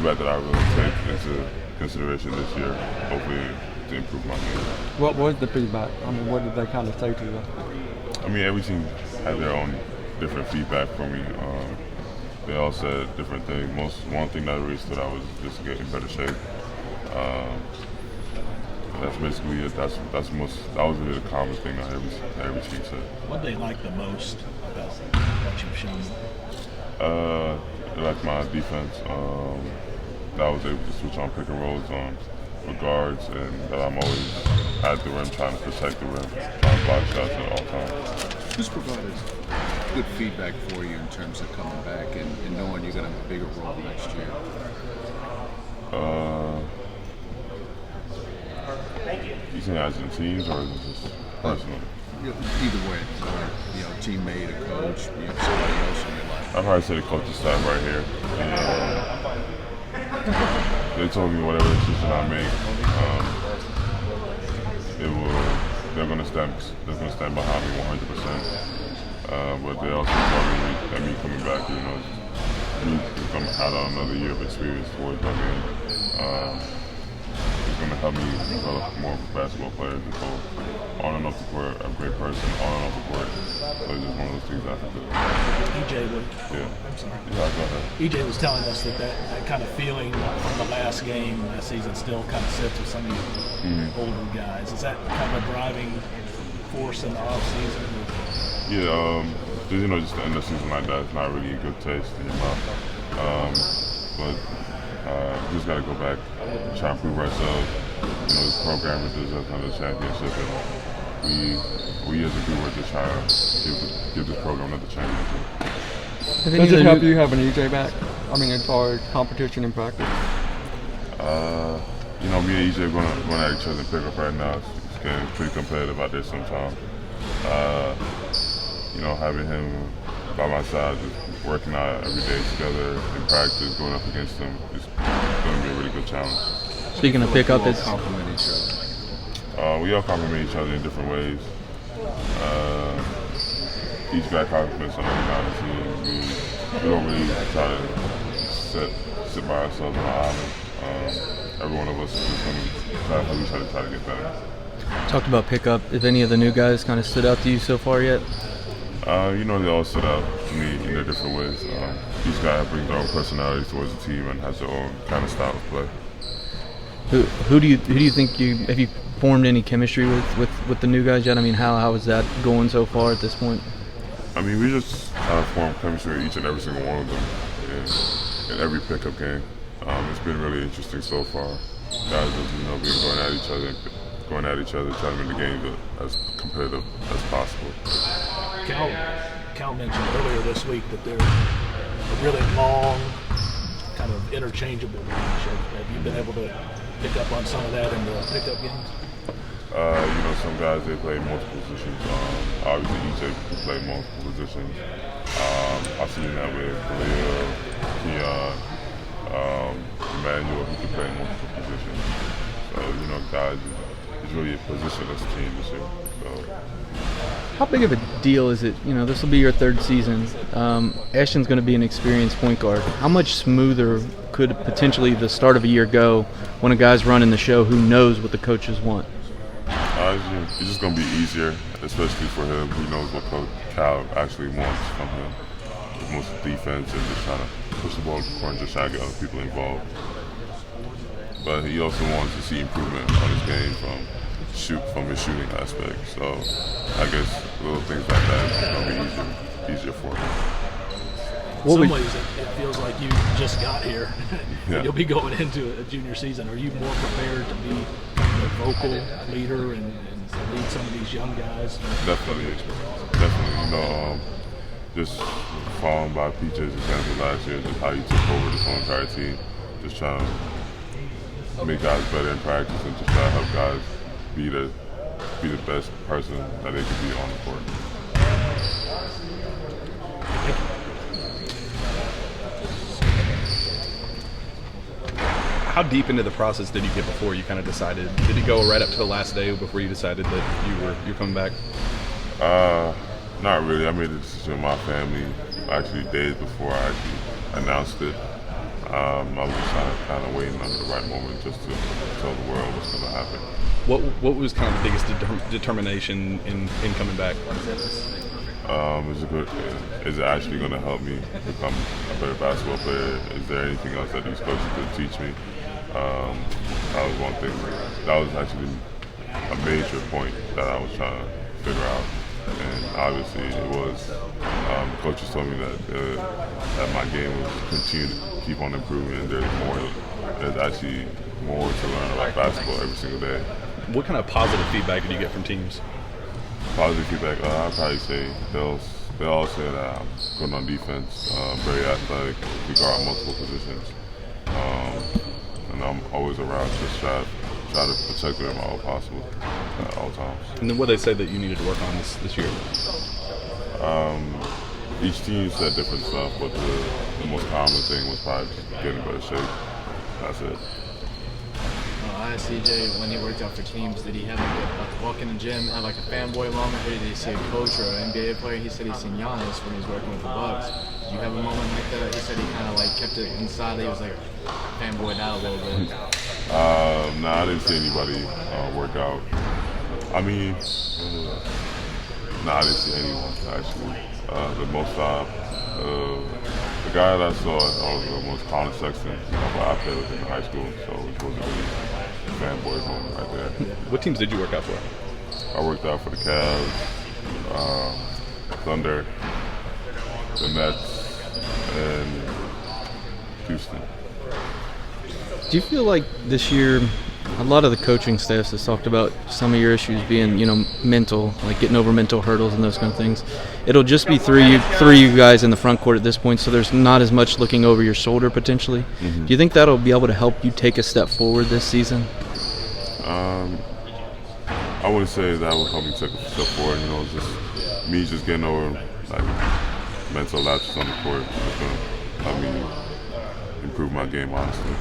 feedback that I really take into consideration this year, hopefully to improve my game. What was the feedback? I mean, what did they kind of say to you? I mean, every team had their own different feedback for me. They all said different things. One thing that really stood out was just to get in better shape. That's basically it. That was really the common thing that every team said. What they like the most about what you've shown? They like my defense. That I was able to switch on pick and rolls with guards, and that I'm always at the rim trying to protect the rim, trying to block shots at all times. Who's provided good feedback for you in terms of coming back and knowing you're going to have a bigger role next year? You think as in teams or is it just personally? Either way, teammate, a coach, somebody else in your life. I'd probably say the coaching staff right here. They told me whatever decision I make, they're going to stand behind me 100%. But they also told me that me coming back, me coming out on another year of experience towards my game. It's going to help me develop more basketball players, both on and off the court, a great person, on and off the court. So it's just one of those things I have to do. I'm sorry. Yeah, go ahead. EJ was telling us that kind of feeling from the last game last season still kind of sits with some of you older guys. Is that kind of a driving force in the offseason? Yeah, just the end of the season like that, it's not really a good taste in your mouth. But just got to go back, try and prove ourselves. This program is just another championship, and we as a group are just trying to give this program another championship. Does it help you having EJ back? I mean, as far as competition and practice? Me and EJ going at each other in pickup right now. It's getting pretty competitive out there sometimes. Having him by my side, just working out every day together in practice, going up against him, is going to be a really good challenge. Speaking of pickup, we all complement each other. We all complement each other in different ways. Each guy compliments on every guy on the team. We don't really try to sit by ourselves on an island. Every one of us is just going to try to get better. Talked about pickup. If any of the new guys kind of stood out to you so far yet? They all stood out to me in their different ways. Each guy brings their own personality towards the team and has their own kind of style of play. Who do you think have you formed any chemistry with the new guys yet? I mean, how is that going so far at this point? I mean, we just formed chemistry with each and every single one of them in every pickup game. It's been really interesting so far. Guys have been going at each other, trying to make the game as competitive as possible. Cal mentioned earlier this week that they're a really long, kind of interchangeable bunch. Have you been able to pick up on some of that in the pickup games? Some guys, they play multiple positions. Obviously, EJ can play multiple positions. I've seen that with Khalil, Keon, Emmanuel, who can play multiple positions. So, guys, it's really a positionless team this year. So. How big of a deal is it? This will be your third season. Ashton's going to be an experienced point guard. How much smoother could potentially the start of a year go when a guy's running the show who knows what the coaches want? It's just going to be easier, especially for him. He knows what Coach Cal actually wants from him. Most defense and just trying to push the ball to the court and just trying to get other people involved. But he also wants to see improvement on his game from his shooting aspect. So I guess little things like that is going to be easier for him. In some ways, it feels like you just got here. Yeah. You'll be going into a junior season. Are you more prepared to be a vocal leader and lead some of these young guys? Definitely. Just following by PJ's example last year, just how he took over this whole entire team, just trying to make guys better in practice and just try to help guys be the best person that they can be on the court. How deep into the process did you get before you kind of decided? Did it go right up to the last day before you decided that you're coming back? Not really. I made the decision with my family actually days before I actually announced it. I was just kind of waiting on the right moment just to tell the world what's going to happen. What was kind of the biggest determination in coming back? Is it actually going to help me become a better basketball player? Is there anything else that these coaches could teach me? That was one thing. That was actually a major point that I was trying to figure out. And obviously it was. The coaches told me that my game will continue to keep on improving, and there's actually more to learn about basketball every single day. What kind of positive feedback did you get from teams? Positive feedback, I'd probably say they all say that I'm good on defense, very athletic, we guard multiple positions, and I'm always around to just try to protect them all possible at all times. And then what they say that you needed to work on this year? Each team said different stuff, but the most common thing was probably just getting in better shape. That's it. I asked CJ when he worked out for teams, did he have like walk in the gym, have like a fanboy moment, or did he see a coach or an NBA player? He said he's seen Giannis when he was working with the Bucks. Did you have a moment like that? He said he kind of like kept it inside. He was like fanboyed out a little bit. No, I didn't see anybody work out. I mean, I didn't see anyone actually. The guy that I saw was the most Colin Sexton, but I played with him in high school, so it wasn't really a fanboy moment right there. What teams did you work out for? I worked out for the Cavs, Thunder, the Nets, and Houston. Do you feel like this year, a lot of the coaching staffs has talked about some of your issues being, mental, like getting over mental hurdles and those kind of things. It'll just be three you guys in the front court at this point, so there's not as much looking over your shoulder potentially. Mm-hmm. Do you think that'll be able to help you take a step forward this season? I wouldn't say that would help me take a step forward. Just me getting over mental lapses on the court is going to help me improve my game, honestly.